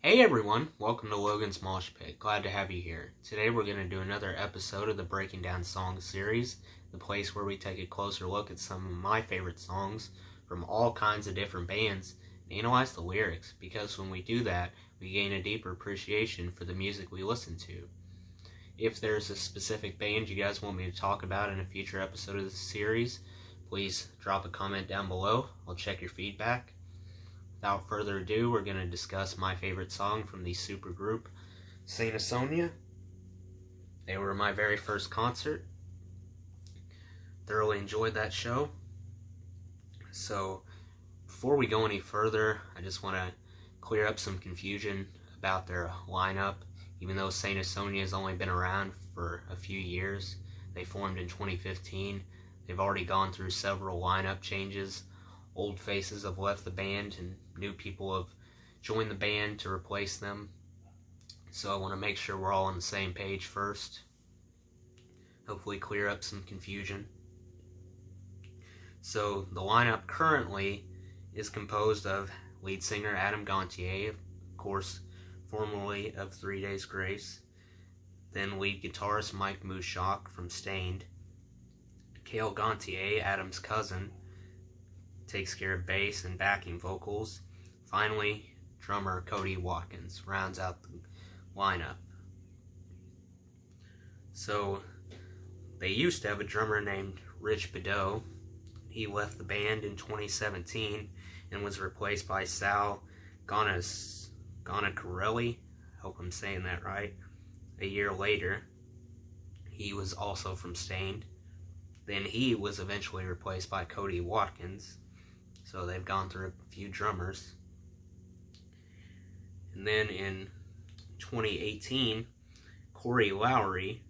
Hey everyone, welcome to Logan's Mosh Pit. Glad to have you here. Today we're going to do another episode of the Breaking Down Songs series, the place where we take a closer look at some of my favorite songs from all kinds of different bands and analyze the lyrics, because when we do that, we gain a deeper appreciation for the music we listen to. If there's a specific band you guys want me to talk about in a future episode of this series, please drop a comment down below. I'll check your feedback. Without further ado, we're going to discuss my favorite song from the supergroup Saint Asonia. They were my very first concert. Thoroughly enjoyed that show. So, before we go any further, I just want to clear up some confusion about their lineup. Even though Saint Asonia has only been around for a few years, they formed in 2015. They've already gone through several lineup changes. Old faces have left the band and new people have joined the band to replace them. So I want to make sure we're all on the same page first. Hopefully clear up some confusion. So the lineup currently is composed of lead singer Adam Gontier, of course, formerly of 3 Days Grace. Then lead guitarist Mike Mushock from Stained. Cale Gontier, Adam's cousin, takes care of bass and backing vocals. Finally, drummer Cody Watkins rounds out the lineup. So, they used to have a drummer named Rich Bedeau. He left the band in 2017 and was replaced by Sal Gonacarelli. I hope I'm saying that right. A year later, he was also from Stained. Then he was eventually replaced by Cody Watkins. So they've gone through a few drummers. And then in 2018, Corey Lowry,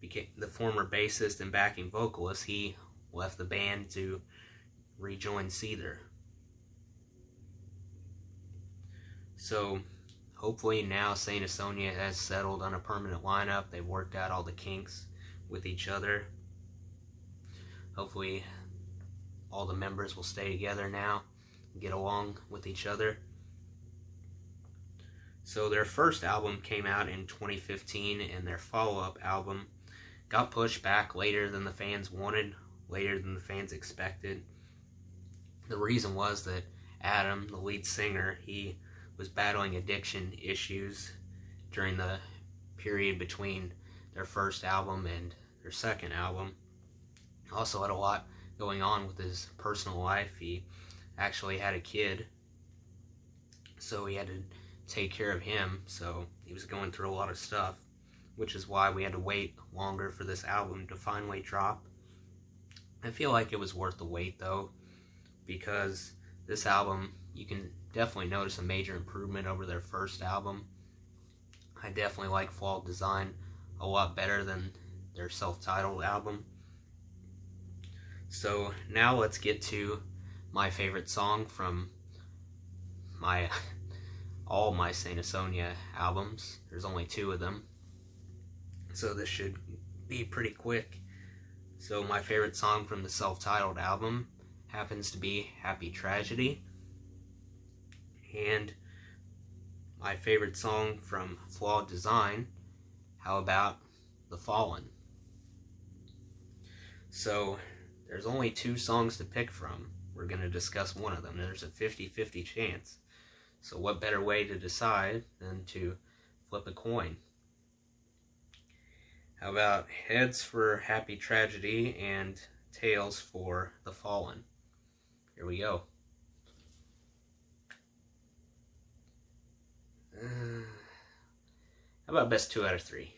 became the former bassist and backing vocalist. He left the band to rejoin Seether. So hopefully now Saint Asonia has settled on a permanent lineup. They've worked out all the kinks with each other. Hopefully all the members will stay together now and get along with each other. So their first album came out in 2015, and their follow-up album got pushed back later than the fans wanted, later than the fans expected. The reason was that Adam, the lead singer, he was battling addiction issues during the period between their first album and their second album. He also had a lot going on with his personal life. He actually had a kid, so he had to take care of him. So he was going through a lot of stuff, which is why we had to wait longer for this album to finally drop. I feel like it was worth the wait though, because this album, you can definitely notice a major improvement over their first album. I definitely like Flawed Design a lot better than their self-titled album. So now let's get to my favorite song from all my Saint Asonia albums. There's only 2 of them, so this should be pretty quick. So my favorite song from the self-titled album happens to be Happy Tragedy. And my favorite song from Flawed Design, how about The Fallen? So there's only 2 songs to pick from. We're going to discuss one of them. There's a 50-50 chance. So what better way to decide than to flip a coin? How about heads for Happy Tragedy and tails for The Fallen? Here we go. How about best 2 out of 3?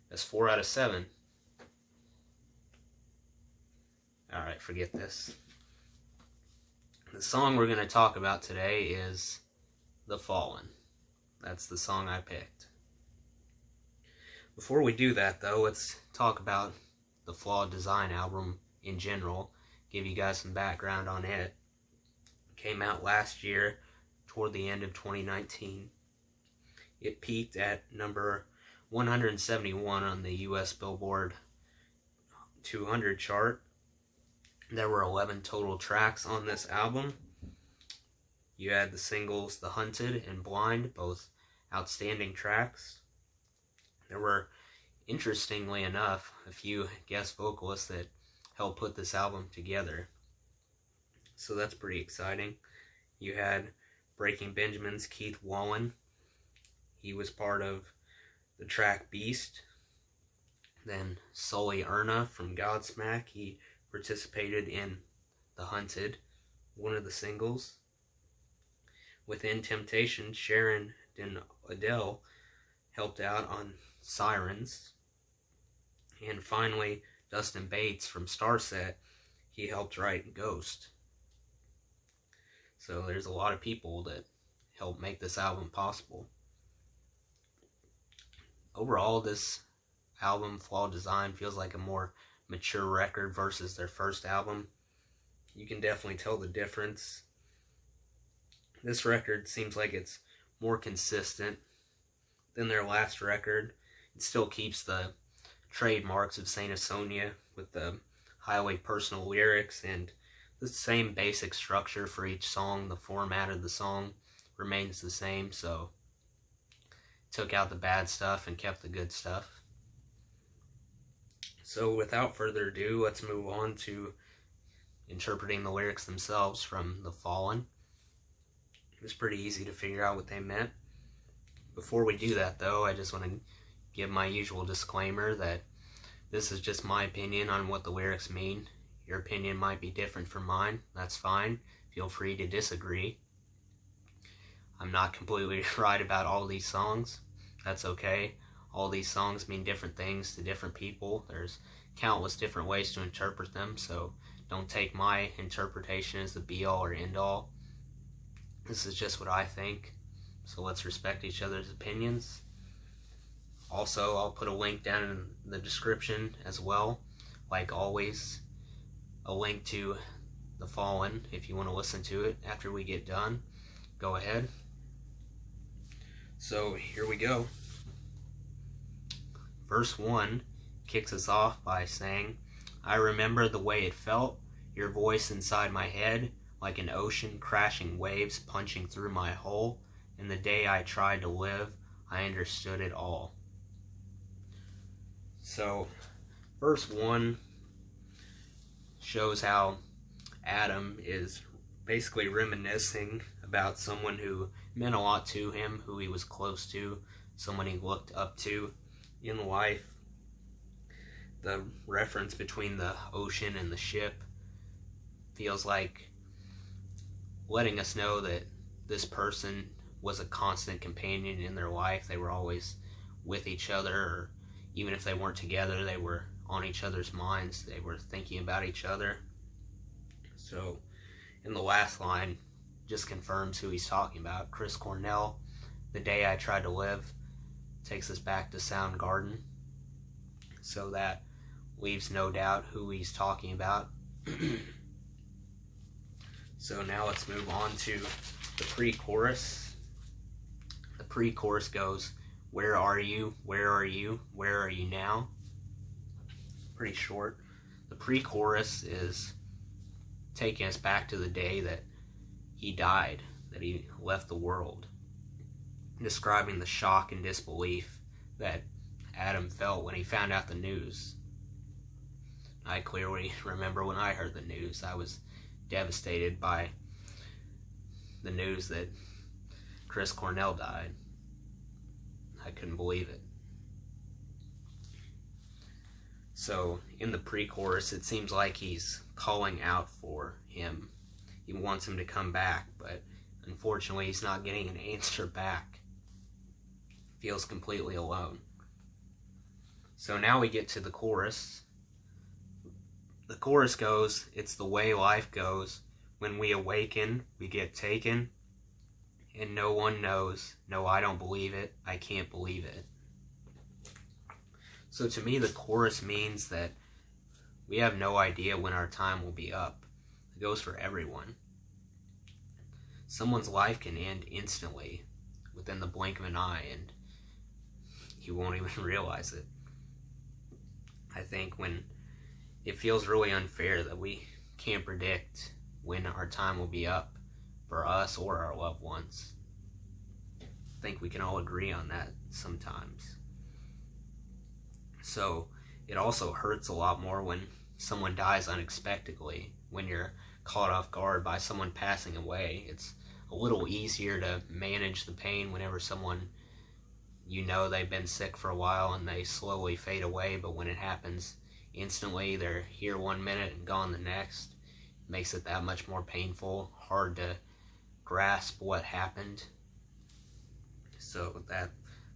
That's 4 out of 7. Alright, forget this. The song we're going to talk about today is The Fallen. That's the song I picked. Before we do that though, let's talk about the Flawed Design album in general. Give you guys some background on it. It came out last year, toward the end of 2019. It peaked at number 171 on the US Billboard 200 chart. There were 11 total tracks on this album. You had the singles The Hunted and Blind, both outstanding tracks. There were, interestingly enough, a few guest vocalists that helped put this album together. So that's pretty exciting. You had Breaking Benjamin's Keith Wallen. He was part of the track Beast. Then Sully Erna from Godsmack. He participated in The Hunted, one of the singles. Within Temptation, Sharon Den Adele helped out on Sirens. And finally, Dustin Bates from Starset, he helped write Ghost. So there's a lot of people that helped make this album possible. Overall, this album, Flawed Design, feels like a more mature record versus their first album. You can definitely tell the difference. This record seems like it's more consistent than their last record. It still keeps the trademarks of Saint Asonia with the highly personal lyrics and the same basic structure for each song. The format of the song remains the same, so took out the bad stuff and kept the good stuff. So without further ado, let's move on to interpreting the lyrics themselves from The Fallen. It was pretty easy to figure out what they meant. Before we do that, though, I just want to give my usual disclaimer that this is just my opinion on what the lyrics mean. Your opinion might be different from mine. That's fine. Feel free to disagree. I'm not completely right about all these songs. That's okay. All these songs mean different things to different people. There's countless different ways to interpret them, so don't take my interpretation as the be-all or end-all. This is just what I think, so let's respect each other's opinions. Also, I'll put a link down in the description as well. Like always, a link to The Fallen if you want to listen to it after we get done. Go ahead. So, here we go. Verse 1 kicks us off by saying, I remember the way it felt, your voice inside my head, like an ocean crashing waves punching through my hull. In the day I tried to live, I understood it all. So, verse 1 shows how Adam is basically reminiscing about someone who meant a lot to him, who he was close to, someone he looked up to in life. The reference between the ocean and the ship feels like letting us know that this person was a constant companion in their life. They were always with each other, or even if they weren't together, they were on each other's minds. They were thinking about each other. So, in the last line, just confirms who he's talking about. Chris Cornell, The Day I Tried to Live, takes us back to Soundgarden. So that leaves no doubt who he's talking about. So now let's move on to the pre-chorus. The pre-chorus goes, where are you, where are you, where are you now? Pretty short. The pre-chorus is taking us back to the day that he died, that he left the world, describing the shock and disbelief that Adam felt when he found out the news. I clearly remember when I heard the news. I was devastated by the news that Chris Cornell died. I couldn't believe it. So, in the pre-chorus, it seems like he's calling out for him. He wants him to come back, but unfortunately he's not getting an answer back. Feels completely alone. So now we get to the chorus. The chorus goes, it's the way life goes. When we awaken, we get taken. And no one knows. No, I don't believe it. I can't believe it. So to me, the chorus means that we have no idea when our time will be up. It goes for everyone. Someone's life can end instantly, within the blink of an eye, and you won't even realize it. I think when it feels really unfair that we can't predict when our time will be up for us or our loved ones. I think we can all agree on that sometimes. So it also hurts a lot more when someone dies unexpectedly, when you're caught off guard by someone passing away. It's a little easier to manage the pain whenever someone, you know, they've been sick for a while and they slowly fade away, but when it happens instantly, they're here one minute and gone the next, it makes it that much more painful, hard to grasp what happened. So that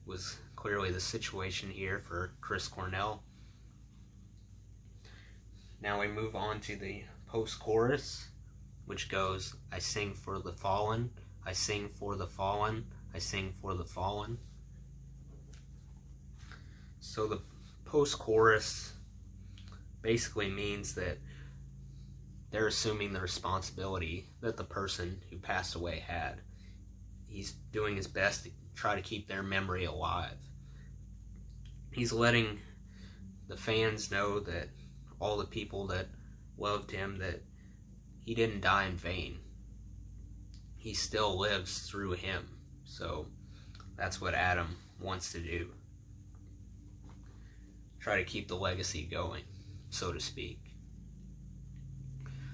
was clearly the situation here for Chris Cornell. Now we move on to the post-chorus, which goes, I sing for the fallen, I sing for the fallen, I sing for the fallen. So the post-chorus basically means that they're assuming the responsibility that the person who passed away had. He's doing his best to try to keep their memory alive. He's letting the fans know, that all the people that loved him, that he didn't die in vain. He still lives through him. So that's what Adam wants to do. Try to keep the legacy going, so to speak.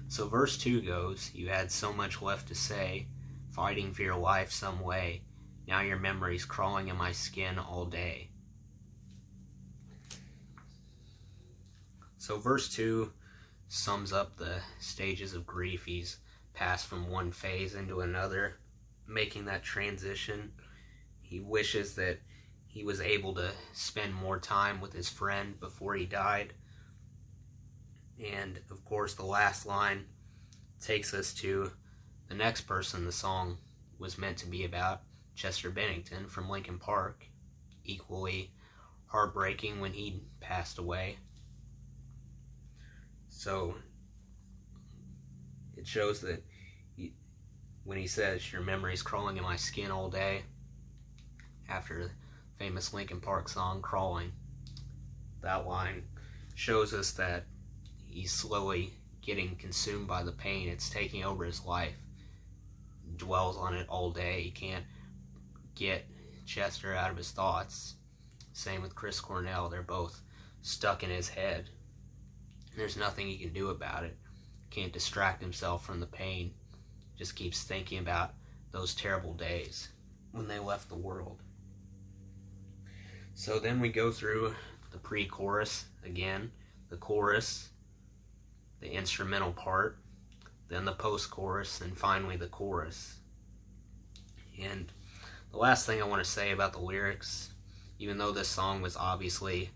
So verse 2 goes, you had so much left to say, fighting for your life some way. Now your memory's crawling in my skin all day. So verse 2 sums up the stages of grief. He's passed from one phase into another, making that transition. He wishes that he was able to spend more time with his friend before he died. And of course the last line takes us to the next person the song was meant to be about, Chester Bennington from Linkin Park. Equally heartbreaking when he passed away. So it shows that when he says, your memory's crawling in my skin all day, after the famous Linkin Park song, Crawling, that line shows us that he's slowly getting consumed by the pain. It's taking over his life. He dwells on it all day. He can't get Chester out of his thoughts. Same with Chris Cornell. They're both stuck in his head. There's nothing he can do about it. Can't distract himself from the pain. Just keeps thinking about those terrible days when they left the world. So then we go through the pre-chorus again, the chorus, the instrumental part, then the post-chorus, and finally the chorus. And the last thing I want to say about the lyrics, even though this song was obviously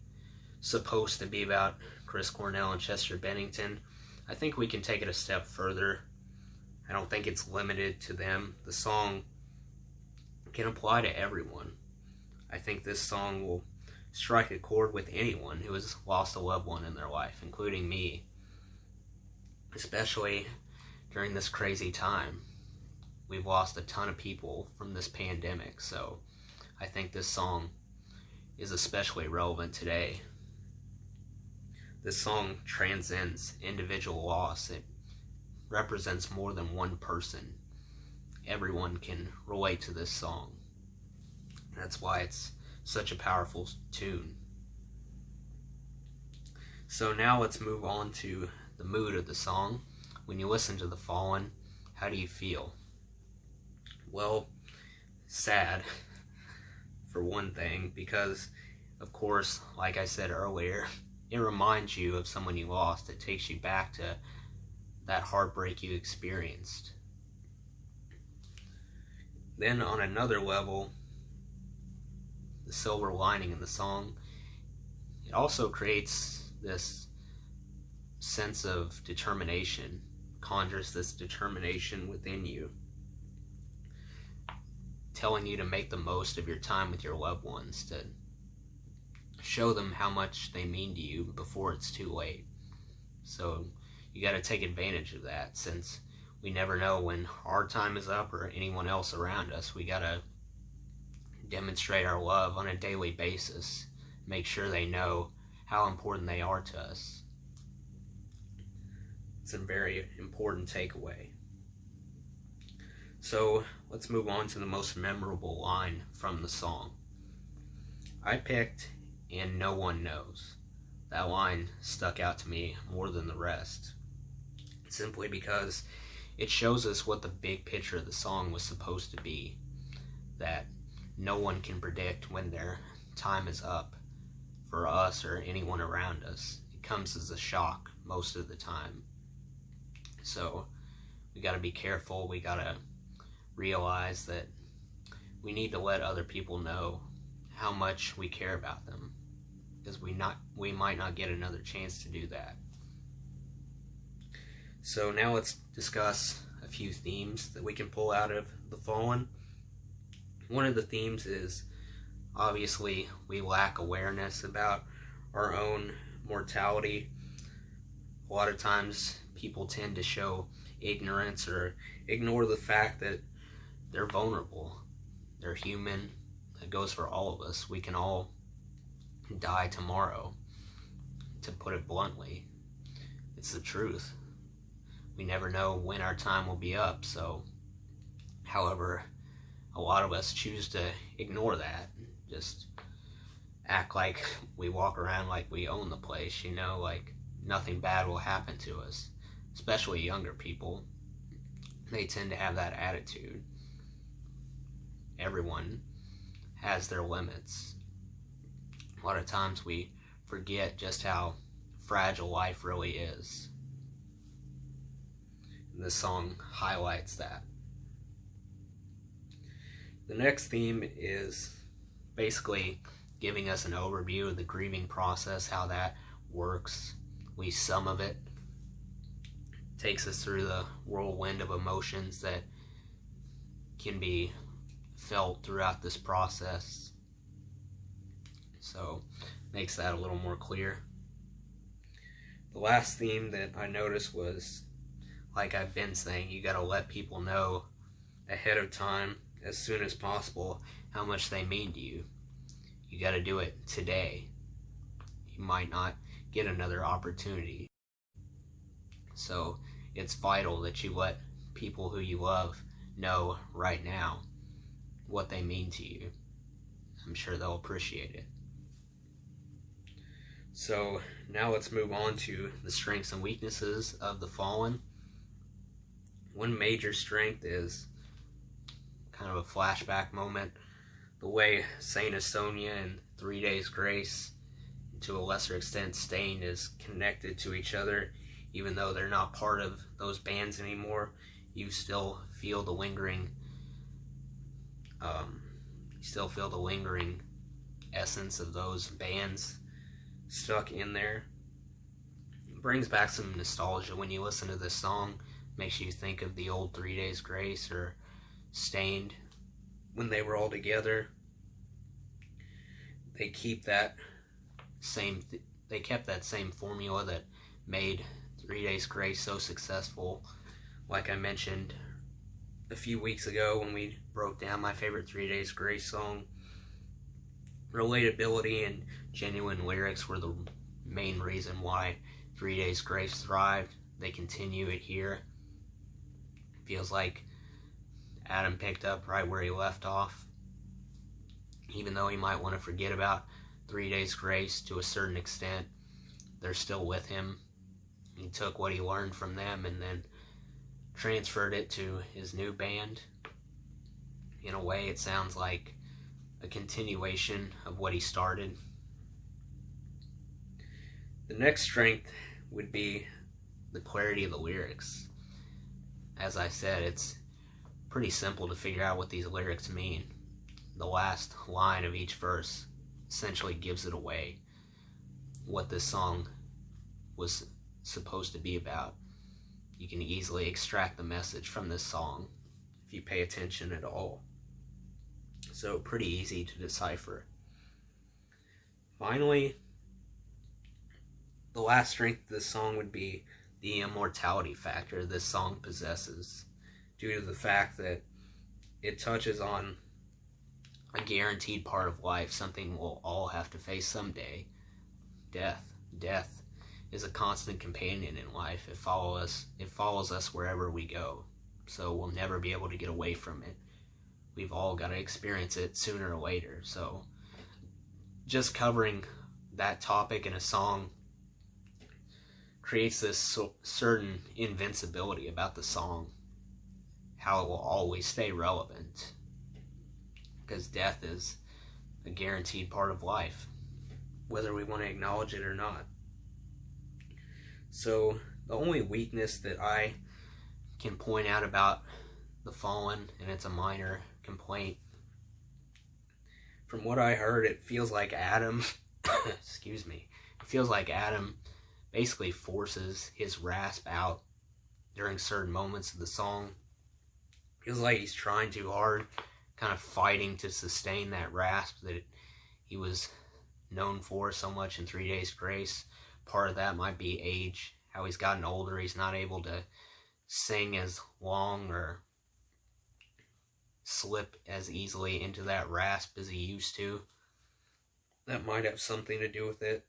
supposed to be about Chris Cornell and Chester Bennington, I think we can take it a step further. I don't think it's limited to them. The song can apply to everyone. I think this song will strike a chord with anyone who has lost a loved one in their life, including me, especially during this crazy time. We've lost a ton of people from this pandemic, so I think this song is especially relevant today. This song transcends individual loss. It represents more than one person. Everyone can relate to this song. That's why it's such a powerful tune. So now let's move on to the mood of the song. When you listen to The Fallen, how do you feel? Well, sad, for one thing, because, of course, like I said earlier, it reminds you of someone you lost. It takes you back to that heartbreak you experienced. Then on another level, the silver lining in the song, it also creates this sense of determination, conjures this determination within you, telling you to make the most of your time with your loved ones, to show them how much they mean to you before it's too late. So you got to take advantage of that, since we never know when our time is up or anyone else around us. We got to demonstrate our love on a daily basis, make sure they know how important they are to us. It's a very important takeaway. So let's move on to the most memorable line from the song. I picked "and no one knows." That line stuck out to me more than the rest, simply because it shows us what the big picture of the song was supposed to be, that no one can predict when their time is up for us or anyone around us. It comes as a shock most of the time. So we got to be careful. We got to realize that we need to let other people know how much we care about them, because we might not get another chance to do that. So now let's discuss a few themes that we can pull out of The Fallen. One of the themes is, obviously, we lack awareness about our own mortality. A lot of times people tend to show ignorance or ignore the fact that they're vulnerable. They're human. That goes for all of us. We can all die tomorrow, to put it bluntly. It's the truth. We never know when our time will be up. So, however, a lot of us choose to ignore that. Just act like we walk around like we own the place, like nothing bad will happen to us. Especially younger people. They tend to have that attitude. Everyone has their limits. A lot of times we forget just how fragile life really is. And this song highlights that. The next theme is basically giving us an overview of the grieving process, how that works, at least some of it. Takes us through the whirlwind of emotions that can be felt throughout this process. So, makes that a little more clear. The last theme that I noticed was, like I've been saying, you gotta let people know ahead of time, as soon as possible, how much they mean to you. You gotta do it today. You might not get another opportunity. So it's vital that you let people who you love know right now what they mean to you. I'm sure they'll appreciate it. So now let's move on to the strengths and weaknesses of The Fallen. One major strength is kind of a flashback moment. The way Saint Asonia and 3 Days Grace, to a lesser extent Stained, is connected to each other. Even though they're not part of those bands anymore, you still feel the lingering essence of those bands stuck in there. It brings back some nostalgia when you listen to this song. Makes you think of the old 3 Days Grace or Stained when they were all together. They kept that same formula that made 3 Days Grace so successful. Like I mentioned a few weeks ago when we broke down my favorite 3 Days Grace song, relatability and genuine lyrics were the main reason why 3 Days Grace thrived. They continue it here. Feels like Adam picked up right where he left off. Even though he might want to forget about 3 Days Grace to a certain extent, they're still with him. He took what he learned from them and then transferred it to his new band. In a way, it sounds like a continuation of what he started. The next strength would be the clarity of the lyrics. As I said, it's pretty simple to figure out what these lyrics mean. The last line of each verse essentially gives it away, what this song was supposed to be about. You can easily extract the message from this song if you pay attention at all. So pretty easy to decipher. Finally, the last strength of this song would be the immortality factor this song possesses, due to the fact that it touches on a guaranteed part of life, something we'll all have to face someday. Death. Death is a constant companion in life. It follows us wherever we go. So we'll never be able to get away from it. We've all got to experience it sooner or later. So just covering that topic in a song creates this certain invincibility about the song, how it will always stay relevant, because death is a guaranteed part of life, whether we want to acknowledge it or not. So the only weakness that I can point out about The Fallen, and it's a minor complaint, from what I heard, it feels like Adam excuse me, it feels like Adam basically forces his rasp out during certain moments of the song. Feels like he's trying too hard, kind of fighting to sustain that rasp that he was known for so much in 3 Days Grace. Part of that might be age, how he's gotten older, he's not able to sing as long or slip as easily into that rasp as he used to. That might have something to do with it.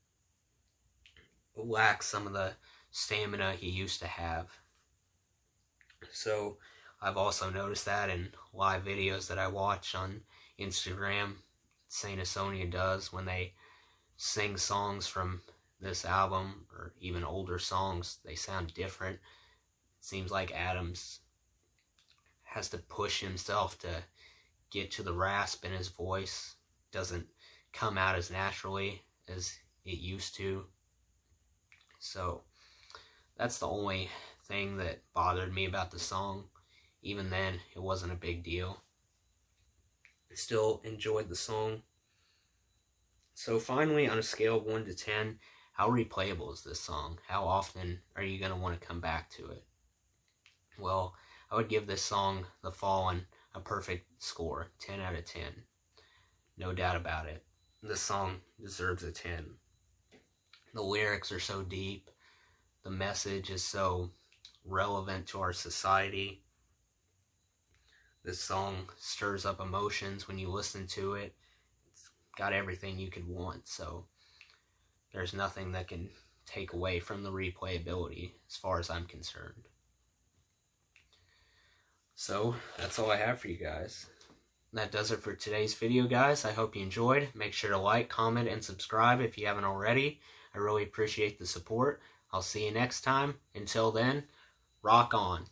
Lacks some of the stamina he used to have. So I've also noticed that in live videos that I watch on Instagram, Saint Asonia does, when they sing songs from this album or even older songs, they sound different. It seems like Adams has to push himself to get to the rasp in his voice. Doesn't come out as naturally as it used to. So that's the only thing that bothered me about the song. Even then, it wasn't a big deal. I still enjoyed the song. So finally, on a scale of 1 to 10, how replayable is this song? How often are you going to want to come back to it? Well, I would give this song, The Fallen, a perfect score, 10 out of 10. No doubt about it. This song deserves a 10. The lyrics are so deep. The message is so relevant to our society. This song stirs up emotions when you listen to it. It's got everything you could want, so there's nothing that can take away from the replayability as far as I'm concerned. So that's all I have for you guys. That does it for today's video, guys. I hope you enjoyed. Make sure to like, comment, and subscribe if you haven't already. I really appreciate the support. I'll see you next time. Until then, rock on.